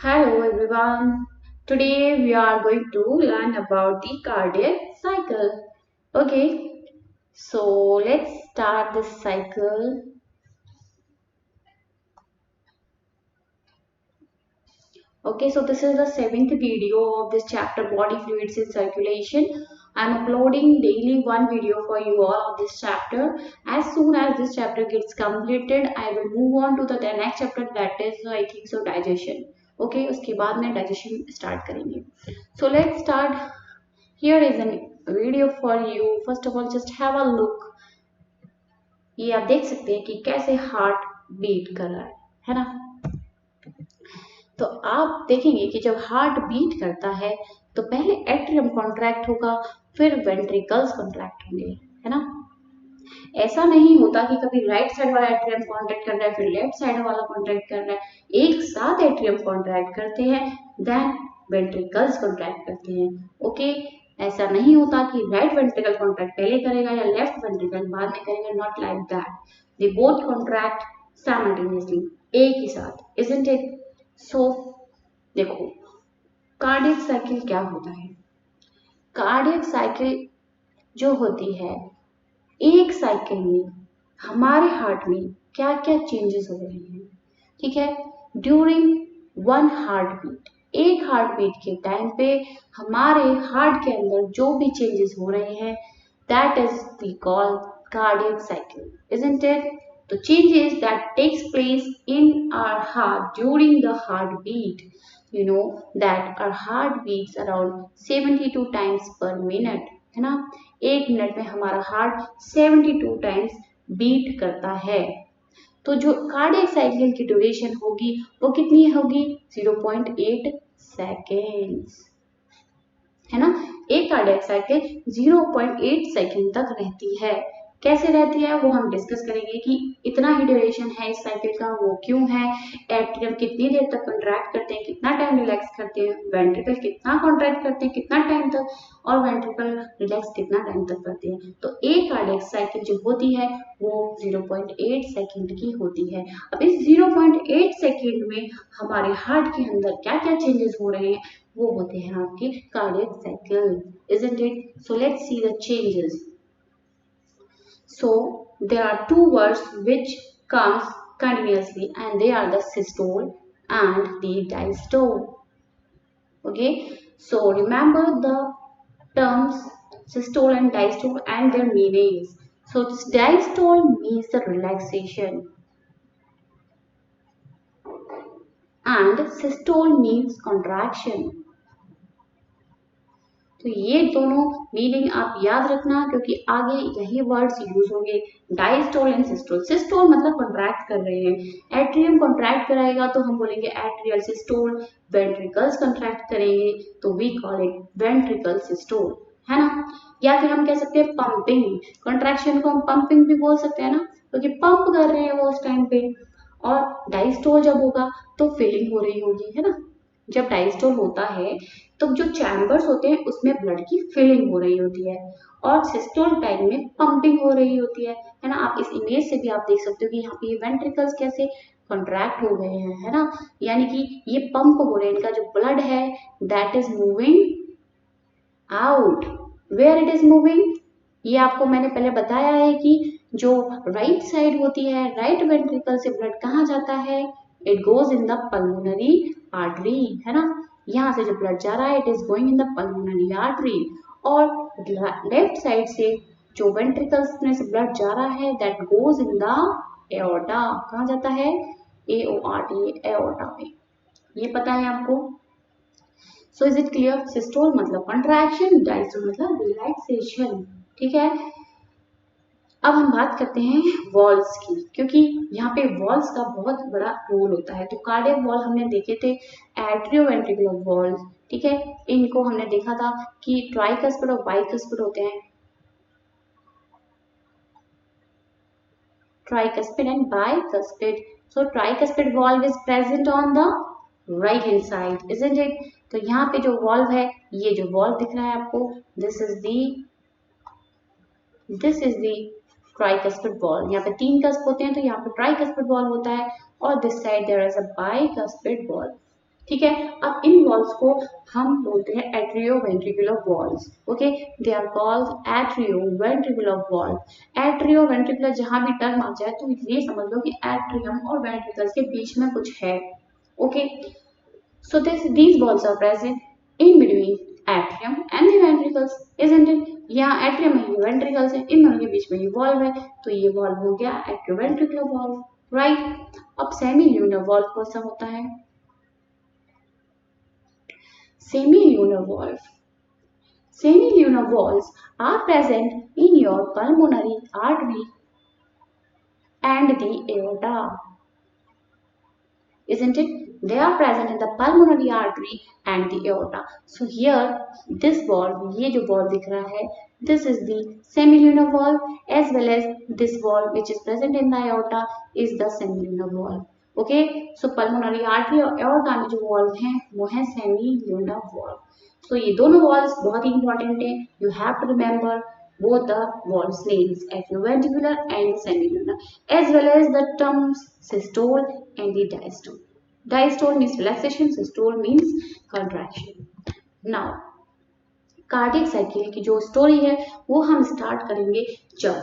Hello everyone. Today we are going to learn about the cardiac cycle. Okay, so let's start this cycle. Okay, so this is the seventh video of this chapter, body fluids in circulation. I'm uploading daily one video for you all of this chapter. As soon as this chapter gets completed, I will move on to the next chapter, that is I think so digestion. Okay, उसके बाद में digestion start करेंगे. So let's start. Here is a video for you. First of all, just have a look. ये आप देख सकते हैं कि कैसे हार्ट बीट कर रहा है ना? तो आप देखेंगे कि जब हार्ट बीट करता है तो पहले एट्रियम कॉन्ट्रैक्ट होगा, फिर वेंट्रिकल्स कॉन्ट्रैक्ट होंगे, है ना? ऐसा नहीं होता कि कभी राइट साइड वाला एट्रियम कॉन्ट्रैक्ट कर रहा है फिर लेफ्ट साइड वाला कॉन्ट्रैक्ट कर रहा है. एक साथ एट्रियम कॉन्ट्रैक्ट करते हैं, देन वेंट्रिकल्स कॉन्ट्रैक्ट करते हैं. ओके, ऐसा नहीं होता कि राइट वेंट्रिकल कॉन्ट्रैक्ट पहले करेगा या लेफ्ट वेंट्रिकल बाद में करेगा. Not like that. They both contract simultaneously, एक ही साथ. Isn't it? सो देखो, कार्डियक साइकिल क्या होता है. कार्डियक साइकिल जो होती है, एक साइकिल में हमारे हार्ट में क्या क्या चेंजेस हो रहे हैं. ठीक है, ड्यूरिंग वन हार्ट बीट, एक हार्ट बीट के टाइम पे हमारे हार्ट के अंदर जो भी चेंजेस हो रहे हैं, that is we call cardiac cycle. Isn't it? The changes that takes place in our heart during the heartbeat. You know that our heart beats around 72 times per minute, है ना? एक मिनट में हमारा heart 72 times beat करता है. तो जो cardiac cycle की ड्यूरेशन होगी वो कितनी होगी? 0.8 सेकेंड्स, है ना? एक कार्डियक साइकिल 0.8 सेकेंड तक रहती है. कैसे रहती है वो हम डिस्कस करेंगे कि इतना ही ड्यूरेशन है इस साइकिल का, वो क्यों है, एट्रियम कितनी देर तक कॉन्ट्रैक्ट करते हैं, कितना टाइम रिलैक्स करते हैं, वेंट्रिकल कितना कॉन्ट्रैक्ट करते हैं, कितना टाइम तक, और वेंट्रिकल रिलैक्स कितना टाइम तक करते हैं. तो एक कार्डियक साइकिल जो होती है वो 0.8 सेकेंड की होती है. अब इस 0.8 सेकेंड में हमारे हार्ट के अंदर क्या क्या चेंजेस हो रहे हैं वो होते हैं आपकी cardiac cycle. Isn't it? So let's see the changes. So there are two words which comes continuously and they are the systole and the diastole. Okay, so remember the terms systole and diastole and their meanings. So diastole means the relaxation and systole means contraction. तो ये दोनों meaning आप याद रखना क्योंकि आगे यही words use होंगे. Diastole and systole. सिस्टोल मतलब कॉन्ट्रैक्ट कर रहे हैं, एट्रियम कॉन्ट्रैक्ट कराएगा तो हम बोलेंगे एट्रियल सिस्टोल. वेंट्रिकल्स कॉन्ट्रैक्ट करेंगे तो we call it ventricle systole, है ना? या फिर हम कह सकते हैं पंपिंग. कॉन्ट्रैक्शन को हम पंपिंग भी बोल सकते हैं ना, क्योंकि पंप कर रहे हैं वो उस टाइम पे. और डायस्टोल जब होगा तो फिलिंग हो रही होगी, है ना? जब डायस्टोल होता है तो जो चैम्बर्स होते हैं उसमें ब्लड की फिलिंग हो रही होती है, और सिस्टोल टाइम में पंपिंग हो रही होती है ना? आप इस इमेज से भी आप देख सकते हो कि यहाँ पे ये वेंट्रिकल्स कैसे कॉन्ट्रैक्ट हो गए हैं, है ना? यानी कि ये पंप हो रहे हैं, इनका जो ब्लड है that is moving out. Where it is moving, ये आपको मैंने पहले बताया है कि जो राइट साइड होती है, राइट वेंट्रिकल से ब्लड कहाँ जाता है? It goes in the pulmonary artery, है ना? यहाँ से जो ब्लड जा रहा है it is going in the pulmonary artery. और लेफ्ट साइड से जो वेंट्रिकल्स में से ब्लड जा रहा है that goes in the aorta. कहाँ जाता है? AORTA, एओर्टा में. ये पता है आपको? So is it clear? Systole मतलब कंट्रैक्शन, डायस्टोल मतलब रिलैक्सेशन. ठीक है, अब हम बात करते हैं वॉल्स की, क्योंकि यहाँ पे वॉल्स का बहुत बड़ा रोल होता है. तो कार्डियक वॉल हमने देखे थे, एट्रियोवेंट्रिकुलर वॉल्स. ठीक है, इनको हमने देखा था कि ट्राइकस्पिड और बाइकस्पिड होते हैं. Tricuspid and bicuspid. So tricuspid valve is present on the right hand side, isn't it? तो यहाँ पे जो वॉल्व है, ये जो वॉल्व दिख रहा है आपको, this is the tricuspid valve. यहाँ पे 3 कस्प होते हैं तो यहाँ पे ट्राइकस्पिड वॉल्व होता है, और this side there is a bicuspid valve. ठीक है। अब इन वॉल्स को हम बोलते हैं atrioventricular valves. Okay, they are called atrioventricular valve. Atrioventricular जहां भी टर्म आ जाए तो ये समझ लो कि एट्रियम और वेंट्रिकल्स के बीच में कुछ है। Okay, so these walls are present in between atrium and the ventricles, isn't it? यहाँ एट्रियम है, ये वेंट्रिकल्स है, इन दोनों के बीच में ये वॉल्व है, तो ये वॉल्व हो गया एट्रियोवेंट्रिकुलर वॉल्व, राइट। अब सेमी ल्यूनर वॉल्व कौन सा होता है? Semi lunar valve, semi lunar valves are present in your pulmonary artery and the aorta, isn't it? They are present in the pulmonary artery and the aorta. So here this valve, ये जो valve दिख रहा है, this is the semilunar valve, as well as this valve which is present in the aorta is the semilunar valve. Okay, so pulmonary artery और aorta में जो valve हैं वो है semilunar valve. So ये दोनों valves बहुत ही important है. You have to remember both the valves names, atrioventricular and semilunar, as well as the terms systole and the diastole. Diastole means relaxation, systole means contraction. Now, cardiac cycle की जो story है वो हम start करेंगे जब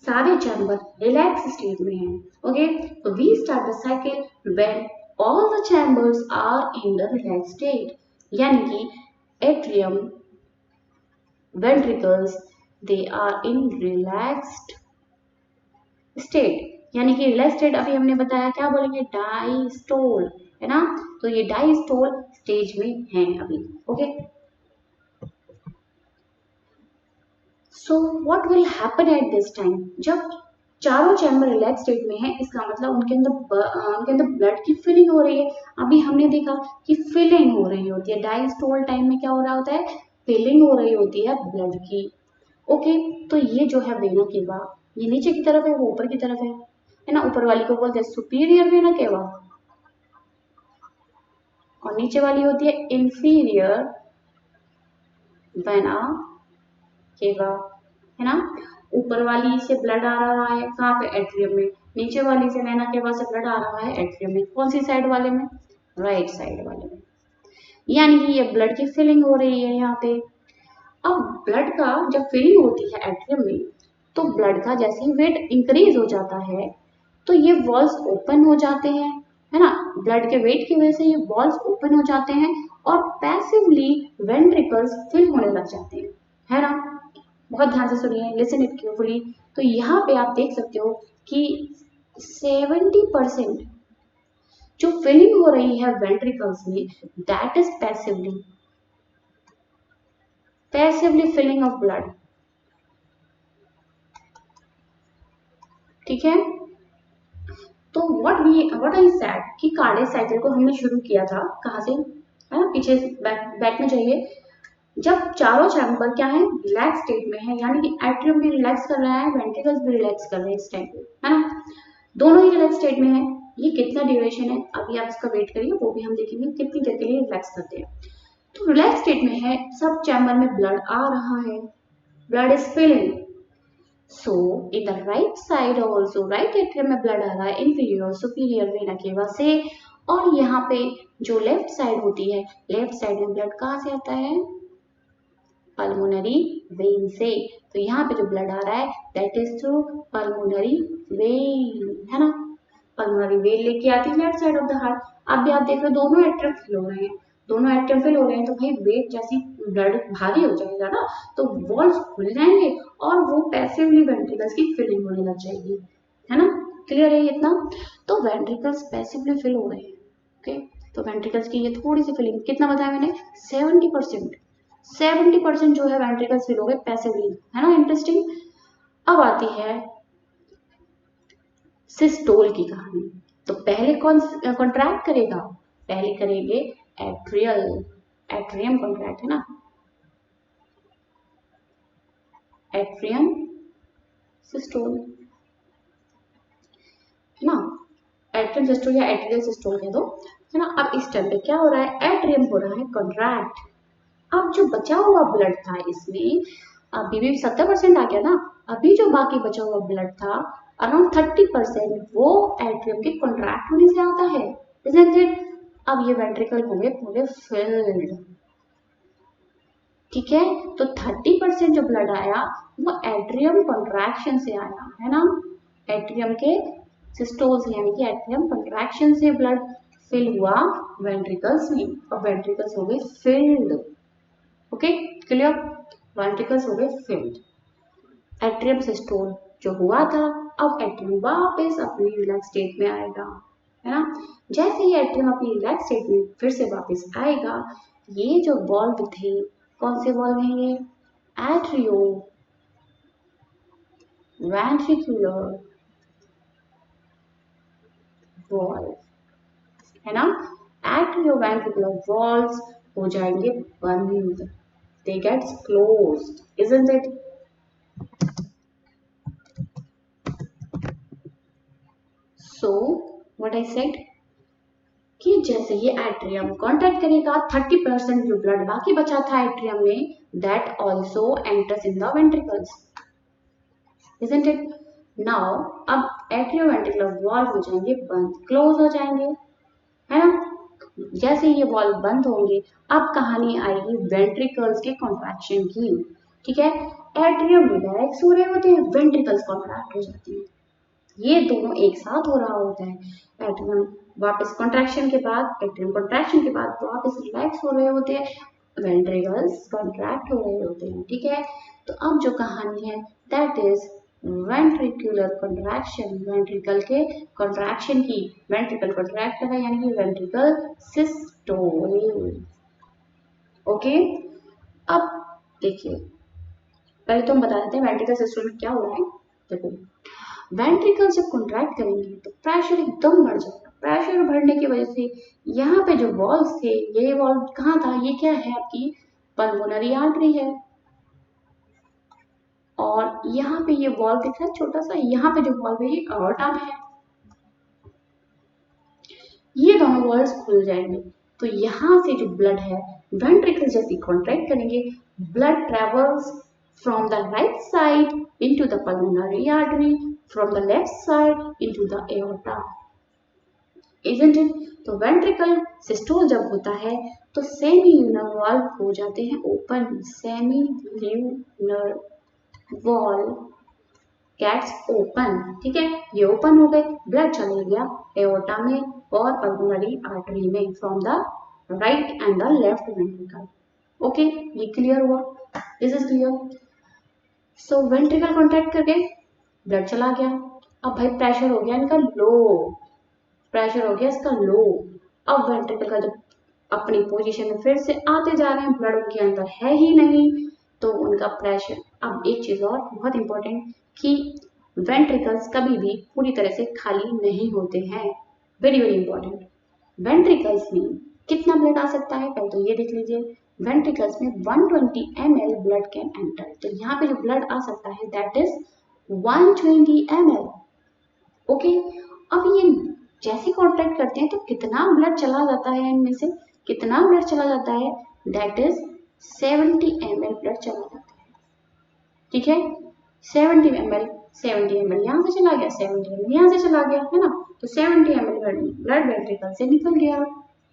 सारे chamber relax state में हैं। ओके, तो we start the cycle when all the chambers are in the relax state, यानी कि atrium, ventricles they are in relaxed state, यानी कि रिलैक्स स्टेट अभी हमने बताया क्या बोलेंगे, डायस्टोल, है ना। तो ये डायस्टोल स्टेज में है अभी। Okay, so what will happen at this time? जब चारों चैम्बर रिलैक्स स्टेट में है, इसका मतलब उनके अंदर ब्लड की फिलिंग हो रही है। अभी हमने देखा कि फिलिंग हो रही होती है, डायस्टोल टाइम में क्या हो रहा होता है, फिलिंग हो रही होती है ब्लड की। ओके, तो ये जो है वेना केवा, ये नीचे की तरफ है, वो ऊपर की तरफ है ना। ऊपर वाली को बोलते हैं सुपीरियर वेना केवा और नीचे वाली होती है इंफीरियर वेना केवा, है ना। ऊपर वाली से ब्लड आ रहा है कहाँ पे, एट्रियम में। नीचे वाली से वेना केवा से ब्लड आ रहा है एट्रियम में। कौन सी साइड वाले में, राइट साइड वाले में, यानी कि ये ब्लड की फिलिंग हो रही है यहाँ पे। अब ब्लड का जब फिलिंग होती है एट्रियम में, तो ब्लड का जैसे ही वेट इंक्रीज हो जाता है तो ये वॉल्स ओपन हो जाते हैं, है ना। ब्लड के वेट की वजह से ये वॉल्स ओपन हो जाते हैं और पैसिवली वेंट्रिकल्स फिल होने लग जाते हैं, है ना। बहुत ध्यान से सुनिए, लिसन इट केयरफुली। तो यहाँ पे आप देख सकते हो कि 70% जो फिलिंग हो रही है वेंट्रिकल्स में, that is passively filling of blood, ठीक है। तो व्हाट आई सेड कि कार्डियक साइकिल को हमने शुरू किया था कहाँ से, है ना, पीछे बैक में जाइए। जब चारों चैम्बर क्या है, रिलैक्स स्टेट में है, यानी कि एट्रियम भी रिलैक्स कर रहा है, वेंट्रिकल्स भी रिलैक्स कर रहे हैं इस टाइम पे, है ना। दोनों ही रिलैक्स स्टेट में है। ये कितना ड्यूरेशन है अभी आप इसका वेट करिए, वो भी हम देखेंगे कितनी देर के लिए रिलैक्स करते हैं। तो रिलैक्स स्टेट में है, सब चैम्बर में ब्लड आ रहा है, blood is filling. So in the right side also, right atrium में ब्लड आ रहा है इंफीरियर सुपीरियर वेना केवा से, और यहाँ पे जो लेफ्ट साइड होती है, लेफ्ट साइड में ब्लड कहाँ से आता है, पल्मोनरी वेन से। तो यहाँ पे जो ब्लड आ रहा है that is through pulmonary vein, है ना। पल्मोनरी वेन लेके आती है left side of the heart. अब भी आप देख रहे हो दोनों एट्रियम फिल हो रहे हैं, दोनों एट्रियम फिल हो रहे हैं, तो भाई वेट जैसी ब्लड भारी हो जाएगा ना, तो वॉल्स खुल जाएंगे और वो पैसिवली वेंट्रिकल्स की फिलिंग होने लग जाएगी, है ना। क्लियर है इतना? तो वेंट्रिकल्स पैसिवली फिल हो रहे हैं। ओके, तो वेंट्रिकल्स की ये थोड़ी सी फिलिंग, कितना बताया मैंने, 70% जो है वेंट्रिकल्स फिल हो गए पैसिवली, है ना। इंटरेस्टिंग। अब आती है सिस्टोल की कहानी। तो पहले कौन कॉन्ट्रैक्ट करेगा, पहले करेंगे एट्रियम कॉन्ट्रैक्ट, है ना, एट्रियम सिस्टोल, है ना। एट्रियम सिस्टोल या एट्रियल सिस्टोल कह दो, है ना। अब इस टाइम पे क्या हो रहा है, एट्रियम हो रहा है कॉन्ट्रैक्ट। अब जो बचा हुआ ब्लड था इसमें, अभी भी 70% आ गया ना, अभी जो बाकी बचा हुआ ब्लड था अराउंड 30%, वो एट्रियम के कॉन्ट्रैक्ट होने से आता है, isn't it? अब ये वेंट्रिकल हो गए पूरे फिल्ड, ठीक है। तो 30% जो ब्लड आया वो एट्रियम कॉन्ट्रैक्शन से आया, है ना, एट्रियम के सिस्टोल्स यानी कि एट्रियम कॉन्ट्रैक्शन से ब्लड फिल हुआ वेंट्रिकल्स में, और वेंट्रिकल्स हो गए फिल्ड। ओके क्लियर, वेंट्रिकल्स हो गए फिल्ड। एट्रियम सिस्टोल जो हुआ था, अब एट्रियम वापस अपनी रिलैक्स स्टेट में आएगा, है ना। जैसे ही एट्रियम अपनी रिलैक्स स्टेट में फिर से वापस आएगा, ये जो वॉल्व थे, कौन से वॉल्व हैं ये, एट्रियो वेंट्रिकुलर वॉल्व, है ना। एट्रियो वेंट्रिकुलर वॉल्व्स हो जाएंगे बंद, they get closed, isn't it? So what I said कि जैसे ये एट्रियम कांटेक्ट करेगा 30% जो ब्लड बाकी बचा था एट्रियम में, that also enters in the ventricles, isn't it? Now अब एट्रियोवेंट्रिकुलर वॉल्व हो जाएंगे बंद, क्लोज हो जाएंगे, है ना। जैसे ये वॉल्व बंद होंगे, अब कहानी आएगी वेंट्रिकल्स के कॉन्ट्रैक्शन की, ठीक है। एट्रियम रिलैक्स हो रहे होते हैं, वेंट्रिकल्स कॉन्ट्रैक्ट हो जाते हैं, ये दोनों एक साथ हो रहा होता है। एट्रियम वापस कॉन्ट्रैक्शन के बाद, एट्रियम कॉन्ट्रैक्शन के बाद वापस रिलैक्स हो रहे होते हैं, वेंट्रिकल्स कॉन्ट्रैक्ट हो रहे होते हैं, ठीक है। तो अब जो कहानी है that is ventricular contraction, ventricle के कॉन्ट्रैक्शन की, वेंट्रिकल कॉन्ट्रैक्ट कर रहा है यानी कि वेंट्रिकल सिस्टोल। ओके अब देखिए, पहले तो हम बता देते हैं वेंट्रिकल सिस्टोल में क्या हो रहा है। देखो वेंट्रिकल जब कॉन्ट्रैक्ट करेंगे तो प्रेशर एकदम बढ़ जाएगा, प्रेशर बढ़ने की वजह से यहाँ पे जो वॉल्व थे, ये वॉल्व कहाँ था, ये क्या है आपकी पल्मोनरी आर्टरी है, और यहाँ पे ये वॉल्व दिख रहा है छोटा सा, यहाँ पे जो वॉल्व है ये अॉर्टा में है, ये दोनों वॉल्व्स खुल जाएंगे। तो यहाँ से जो ब्लड है वेंट्रिकल जैसे कॉन्ट्रैक्ट करेंगे, blood travels from the right side into the pulmonary artery, from the left side into the aorta, isn't it? तो वेंट्रिकल सिस्टोल जब होता है तो सेमी ल्यूनर वॉल्व हो जाते हैं open, semi lunar valve gates open, ठीक है, ये ओपन हो गए, ब्लड चले गया एओर्टा में और पल्मोनरी आर्टरी में, from the right and the left ventricle. Okay ये क्लियर हुआ, this is clear. So ventricle contract करके ब्लड चला गया, अब भाई प्रेशर हो गया इनका लो, प्रेशर हो गया इसका लो, अब वेंट्रिकल का जब अपनी पोजीशन में फिर से आते जा रहे हैं, ब्लड उनके अंदर है ही नहीं, तो उनका प्रेशर। अब एक चीज और बहुत इंपॉर्टेंट कि वेंट्रिकल्स कभी भी पूरी तरह से खाली नहीं होते हैं, वेरी वेरी इंपॉर्टेंट। वेंट्रिकल्स में कितना ब्लड आ सकता है पहले तो ये देख लीजिए, वेंट्रिकल्स में 120 ml ब्लड कैन एंटर, तो यहाँ पे जो ब्लड आ सकता है दैट इज 120 ml। ओके अब ये जैसे कॉन्ट्रैक्ट करते हैं तो कितना ब्लड चला जाता है, इनमें से कितना ब्लड चला जाता है, दैट इज 70 ml ब्लड चला जाता है, ठीक है। 70 ml, 70 ml यहाँ से चला गया, 70 ml यहाँ से चला गया, है ना, तो 70 ml ब्लड वेंट्रिकल से निकल गया,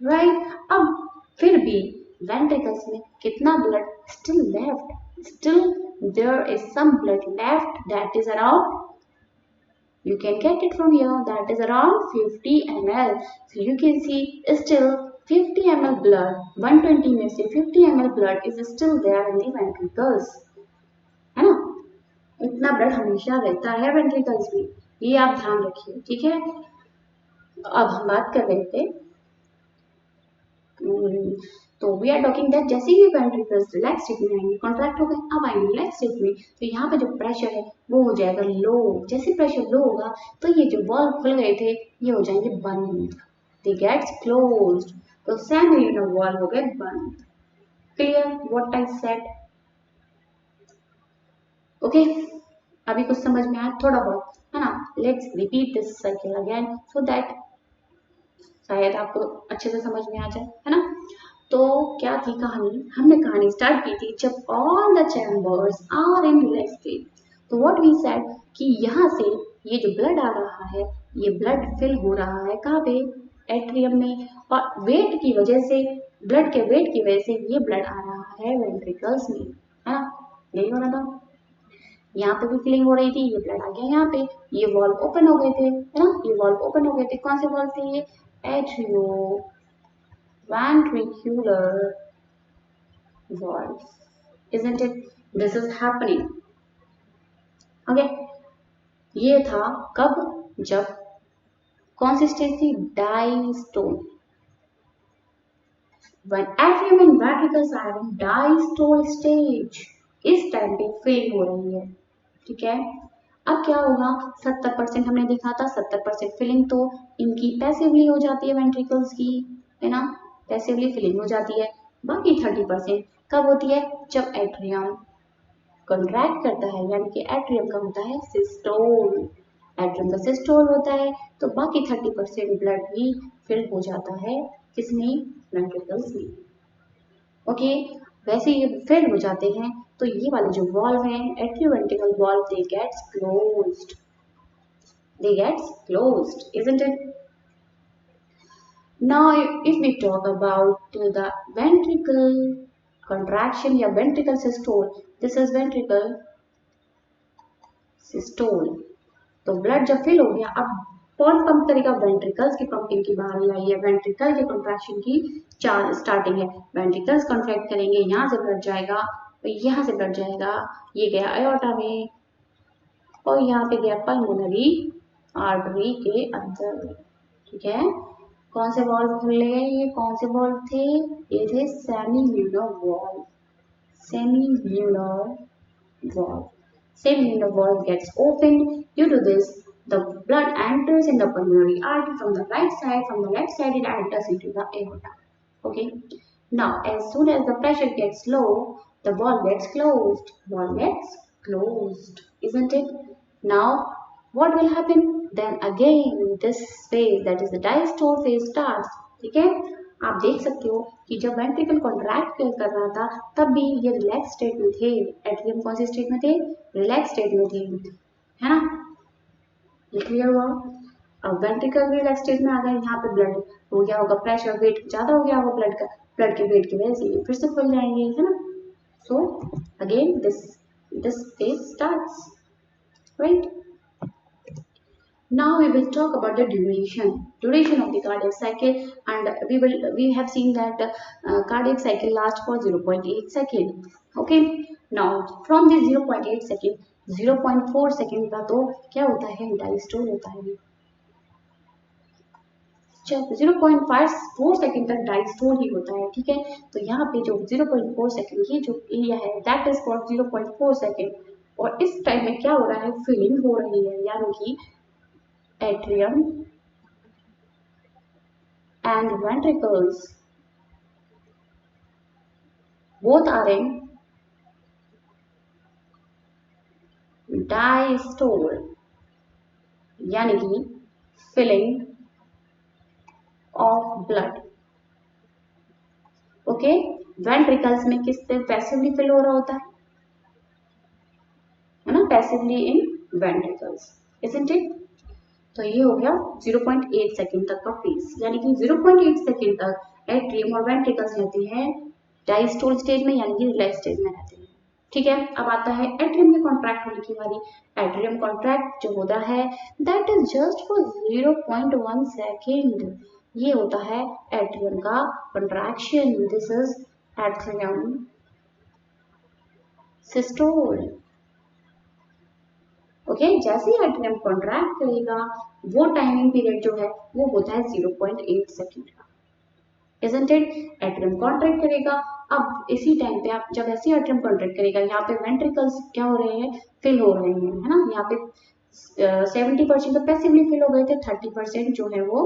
राइट। अब फिर भी वेंट्रिकल्स में कितना blood still left, still there is some blood left, that is around, you can get it from here, that is around 50 ml, so you can see still 50 ml blood, 120 में से 50 ml blood is still there in the ventricles, है ना, इतना blood हमेशा रहता है ventricles में, ये आप ध्यान रखिए, ठीक है। अब हम बात कर रहे थे, तो वी आर टॉकिंग दैट जैसे ही वेंट्रिकल्स रिलैक्स स्टेट में आएंगे, कॉन्ट्रैक्ट हो गए, अब आएंगे रिलैक्स स्टेट में, तो यहाँ पे जो प्रेशर है वो हो जाएगा लो, जैसे प्रेशर लो होगा तो ये जो वॉल्व खुल गए थे ये हो जाएंगे बंद, दे गेट्स क्लोज्ड, तो सेमी ल्यूनर वॉल्व हो गए बंद। Clear what I said? Okay अभी कुछ समझ में आया थोड़ा बहुत, है ना। Let's repeat this cycle again so that शायद आपको अच्छे से समझ में आ जाए, है ना। तो क्या थी कहानी, हमने कहानी स्टार्ट की थी जब all the chambers are in relax state, तो व्हाट वी सेड कि यहाँ से ये जो ब्लड आ रहा है ये ब्लड फिल हो रहा है कहाँ पे, एट्रियम में, और वेट की वजह से, ब्लड के वेट की वजह से ये ब्लड आ रहा है वेंट्रिकल्स में, है ना, यही हो रहा था। यहाँ पे भी फिलिंग हो रही थी, ये ब्लड आ गया यहाँ पे, ये वॉल्व ओपन हो गए थे, है ना, ये वॉल्व ओपन हो गए थे। कौन से वॉल्व थे ये? Atrio ventricular valve, isn't it? This is happening. Okay, ये था कब? जब कौन सी स्टेज थी? Diastole. When atrium and ventricles are in diastole stage, इस टाइम पे फिलिंग हो रही है, ठीक है। अब क्या होगा? 70% हमने देखा था, 70% फिलिंग तो इनकी पैसिवली हो जाती है, वेंट्रिकल्स की, है ना, पैसिवली फिलिंग हो जाती है। बाकी 30% कब होती है? जब एट्रियम कॉन्ट्रैक्ट करता है, यानी कि एट्रियम का होता है सिस्टोल, एट्रियम का सिस्टोल होता है, तो बाकी 30% ब्लड भी फिल हो जाता है किसमें? वेंट्रिकल्स में। ओके, वैसे ये फिल हो जाते हैं तो ये वाले जो वॉल्व है, atrioventricular valve, they gets closed, they gets closed, isn't it? Now if we talk about the ventricle contraction या ventricle systole, this is ventricle systole। तो ब्लड जब फिल हो गया, अब कौन पंप करेगा? वेंट्रिकल्स की पंपिंग की बारी आई है, वेंट्रिकल के कॉन्ट्रैक्शन की स्टार्टिंग है। वेंट्रिकल्स कॉन्ट्रैक्ट करेंगे, यहाँ से ब्लड जाएगा, तो यहाँ से ब्लड जाएगा, ये गया एओर्टा में, और यहाँ पे गया पल्मोनरी आर्टरी के अंदर, ठीक है। कौन से वॉल्व खुले? ये कौन से वॉल्व थे? ये थे सेमील्यूनर valve, सेमील्यूनर valve. Semilunar valve gets opened. Due to this, the blood enters in the pulmonary artery from the right side. From the left side, it enters into the aorta. Okay. Now, as soon as the pressure gets low, the valve gets closed. Valve gets closed, isn't it? Now, what will happen? Then again, this phase, that is the diastole phase, starts. ठीक है? आप देख सकते हो कि जब ventricle contract कर रहा था तब भी ये रिलैक्स स्टेट में थे। एट्रियम कौन सी स्टेट में थे? रिलैक्स स्टेट में थे, है ना, ये क्लियर हुआ। अब वेंट्रिकल रिलैक्स स्टेट में आ गए, यहाँ पे ब्लड हो गया होगा, प्रेशर वेट ज्यादा हो गया होगा ब्लड का, ब्लड के वेट की वजह से ये फिर से खुल जाएंगे, है ना। So again this phase starts, right. Now we will talk about the duration of the cardiac cycle, and we have seen that cardiac cycle lasts for 0.8 second. Okay, now from this 0.8 second, 0.4 second का तो क्या होता है? Diastole होता है। जब 0.4 second तक diastole ही होता है, ठीक है। तो यहाँ पे जो 0.4 सेकंड, ये जो एरिया है, दैट इज फॉर 0.4 सेकंड, और इस टाइम में क्या हो रहा है? फिलिंग हो रही है, यानी कि atrium and ventricles both are in diastole, यानी कि filling of blood। Okay, ventricles में किससे पैसिवली फिल हो रहा होता है ना, passively in ventricles, isn't it? तो ये हो गया 0.8 सेकंड तक का फेज, यानी कि 0.8 सेकंड तक एट्रियम और वेंट्रिकल्स रहते हैं डायस्टोल स्टेज में, यानी कि रिलैक्स स्टेज में रहते हैं, ठीक है। अब आता है एट्रियम के कॉन्ट्रैक्ट होने की बारी। एट्रियम कॉन्ट्रैक्ट जो होता है, that is just for 0.1 second, ये होता है एट्रियम का contraction. This is atrium systole. Okay, जैसे ही एट्रियम कॉन्ट्रैक्ट करेगा, वो टाइमिंग पीरियड जो है वो होता है 0.8 सेकंड का, isn't it? एट्रियम कॉन्ट्रैक्ट करेगा, अब इसी टाइम पे आप जब ऐसे एट्रियम कॉन्ट्रैक्ट करेगा, यहाँ पे वेंट्रिकल्स क्या हो रहे हैं? फिल हो रहे हैं, है ना। यहाँ पे 70% तो पैसिवली फिल हो गए थे, 30% जो है वो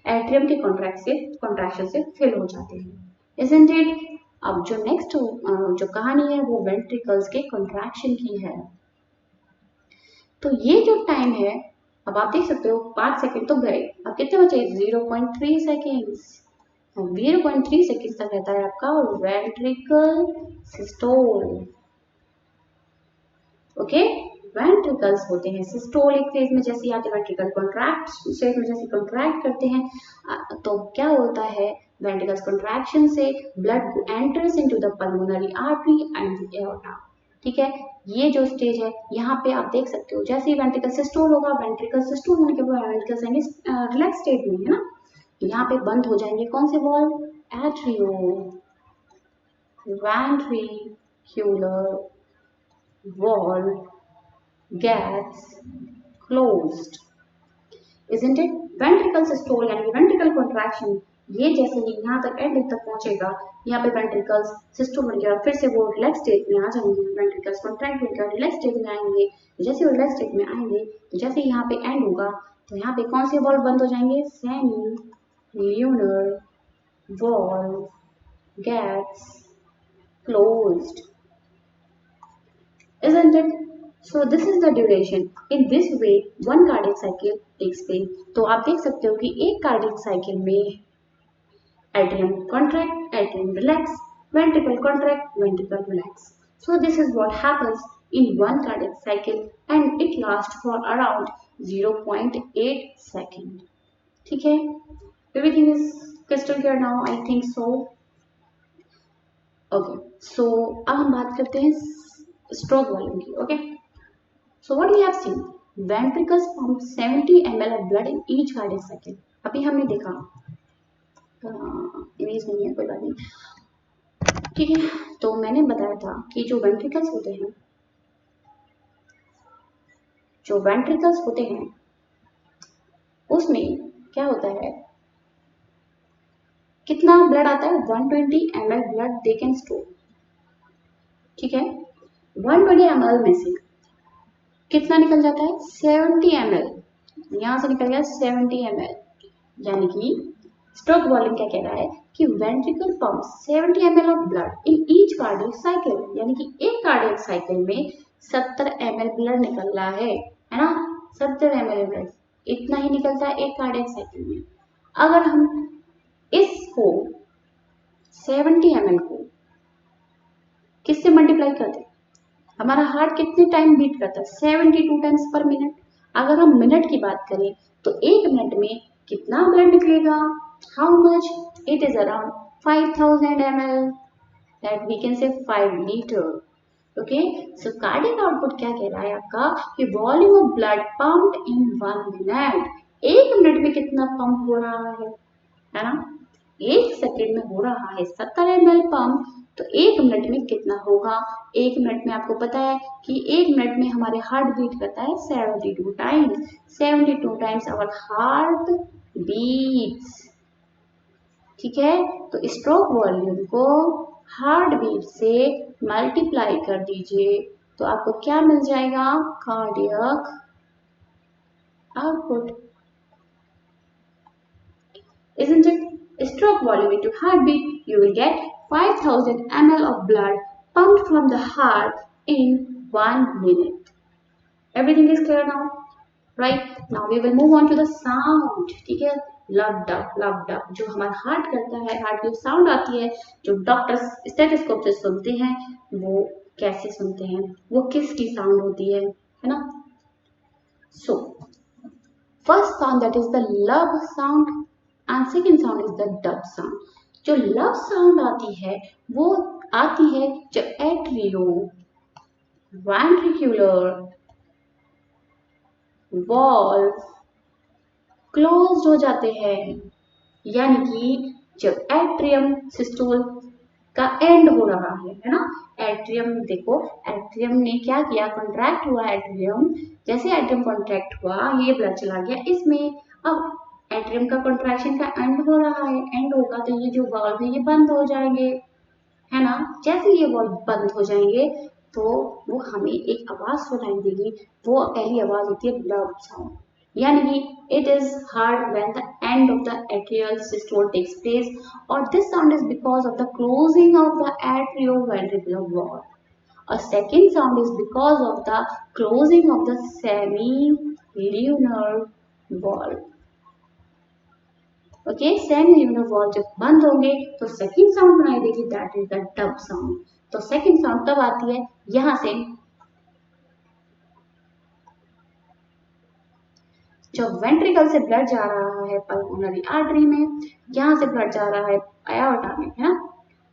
एट्रियम के कॉन्ट्रैक्शन से फिल हो जाते हैं, isn't it? अब जो नेक्स्ट जो कहानी है वो वेंट्रिकल्स के कॉन्ट्रैक्शन की है। तो ये जो टाइम है, अब आप देख सकते हो 5 सेकंड तो गए, अब कितने बचे? 0.3 सेकेंड्स। 0.3 सेकेंड तक रहता है आपका वेंट्रिकल सिस्टोल। ओके, वेंट्रिकल्स होते हैं सिस्टोलिक फेज में, जैसे आते वेंट्रिकल कॉन्ट्रैक्ट स्टेट में जैसे कॉन्ट्रैक्ट करते हैं तो क्या होता है, वेंट्रिकल्स कॉन्ट्रैक्शन से blood enters into the pulmonary artery and the aorta. ठीक है, ये जो स्टेज है यहाँ पे आप देख सकते हो, जैसे ही वेंट्रिकल सिस्टोल होगा, वेंट्रिकल सिस्टोल होने के बाद वेंट्रिकल्स आएंगे रिलैक्स स्टेट में, है ना, तो यहाँ पे बंद हो जाएंगे कौन से valve, atrio ventricular valve gets closed, isn't it? Ventricle systole यानी ventricle contraction, ये जैसे ही यहाँ तक एंड तक पहुंचेगा, यहाँ पे वेंट्रिकल्स सिस्टोल बन गया, फिर से वो रिलैक्स स्टेट में आ जाएंगे, वेंट्रिकल्स कॉन्ट्रैक्ट होकर रिलैक्स स्टेट में आएंगे, तो जैसे वो रिलैक्स स्टेट में आएंगे तो जैसे यहाँ पे एंड होगा तो यहाँ पे कौन से वॉल्व बंद हो जाएंगे, semi lunar valve gates closed, isn't it? So this is the duration. In this way, one cardiac cycle takes place. तो आप देख सकते हो कि एक कार्डियक साइकिल में atrium contract, atrium relax, ventricle contract, ventricle relax. So this is what happens in one cardiac cycle and it lasts for around 0.8 second. ठीक है? Everything is crystal clear now, I think so. Okay. So अब हम बात करते हैं stroke volume की. Okay. So what we have seen, ventricles pump 70 ml of blood in each cardiac cycle. अभी हमने देखा, इमेज नहीं है, कोई बात नहीं, ठीक है। तो मैंने बताया था कि जो वेंट्रिकल्स होते हैं उसमें क्या होता है, कितना ब्लड आता है, 120 ml blood they can store. ठीक है, 120 ml में से कितना निकल जाता है, 70 ml, यहां से निकल गया 70 ml, यानी कि स्ट्रोक वॉल्यूम क्या कह रहा है कि ventricle pump 70 ml of blood in each cardiac cycle, यानी कि एक कार्डियक साइकिल में 70 ml ब्लड निकल रहा है ना, 70 ml ब्लड इतना ही निकलता है एक कार्डियक साइकिल में। अगर हम इसको 70 ml को किससे मल्टीप्लाई करते, हमारा हार्ट कितने टाइम बीट करता है, 72 टाइम्स पर मिनट। अगर हम मिनट की बात करें तो एक मिनट में कितना ब्लड निकलेगा, how much, it is around 5000 ml, that we can say 5 litre. Okay, so cardiac output क्या कह रहा है आपका कि volume of blood pumped in 1 minute, एक मिनट में कितना पंप हो रहा है ना, एक सेकेंड में हो रहा है 70 ml पंप, तो एक मिनट में कितना होगा, एक मिनट में आपको पता है कि एक मिनट में हमारे हार्ट बीट करता है 72 times, 72 times our heart beats. ठीक है, तो स्ट्रोक वॉल्यूम को हार्ट बीट से मल्टीप्लाई कर दीजिए तो आपको क्या मिल जाएगा, cardiac output, isn't it? Stroke volume into heartbeat, you will get 5000 ml of blood pumped from the heart in 1 minute. Everything is clear now, right? Now we will move on to the sound. ठीक है, लब dub जो हमारा heart करता है, heart की sound आती है, जो डॉक्टर्स स्टेथोस्कोप से सुनते हैं, वो कैसे सुनते हैं, वो किसकी साउंड होती है ना। So first sound, that is the लब sound, and second sound is the dub sound. जो लब साउंड आती है वो आती है जब एट्रियो वेंट्रिक्यूलर वॉल्व क्लोज्ड हो जाते हैं, यानी कि जब एट्रियम सिस्टोल का एंड हो रहा है ना। एट्रियम देखो, एट्रियम ने क्या किया, कॉन्ट्रैक्ट हुआ एट्रियम, जैसे एट्रियम कॉन्ट्रैक्ट हुआ ये ब्लड चला गया इसमें, अब एट्रियम का कॉन्ट्रैक्शन का एंड हो रहा है, एंड होगा तो ये जो वाल्व है ये बंद हो जाएंगे, है ना। जैसे ये वाल्व बंद हो जाएंगे तो वो हमें एक आवाज सुनाई देगी, वो पहली आवाज होती है लब साउंड, यानी कि it is heard when the end of the atrial systole takes place, और this sound is because of the closing of the atrioventricular valve. A second sound is because of the closing of the semilunar valve. Okay, सेमील्यूनर valve जब बंद होंगे तो second sound सुनाई देगी, that is the dub sound. तो second sound तब आती है, यहां से जब वेंट्रिकल से ब्लड जा रहा है पल्मोनरी आर्टरी में, यहाँ से ब्लड जा रहा है एओर्टा में, है ना,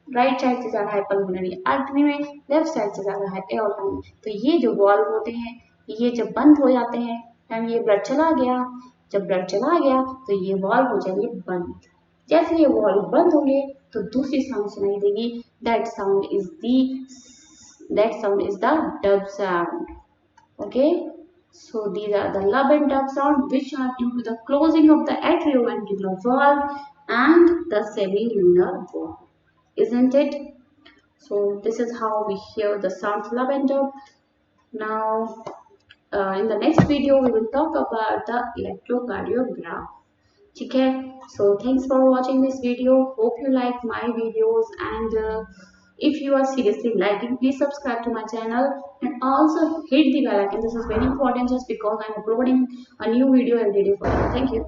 राइट साइड से जा रहा है पल्मोनरी आर्टरी में, लेफ्ट साइड से जा रहा है एओर्टा में। तो ये जो वॉल्व होते हैं ये जब बंद हो जाते हैं, यानी ये ब्लड चला गया, जब ब्लड चला गया तो ये वॉल्व हो जाएंगे बंद। जैसे ये वॉल्व बंद होंगे तो दूसरी साउंड सुनाई देगी, that sound is the dub sound. Okay, so these are the lub and dub sound which are due to the closing of the atrioventricular valve and the semilunar valve, isn't it? So this is how we hear the sounds lub and dub. Now in the next video we will talk about the electrocardiogram. Okay, so thanks for watching this video. Hope you like my videos, and if you are seriously liking, please subscribe to my channel and also hit the bell icon. This is very important just because I'm uploading a new video every day for you. Thank you.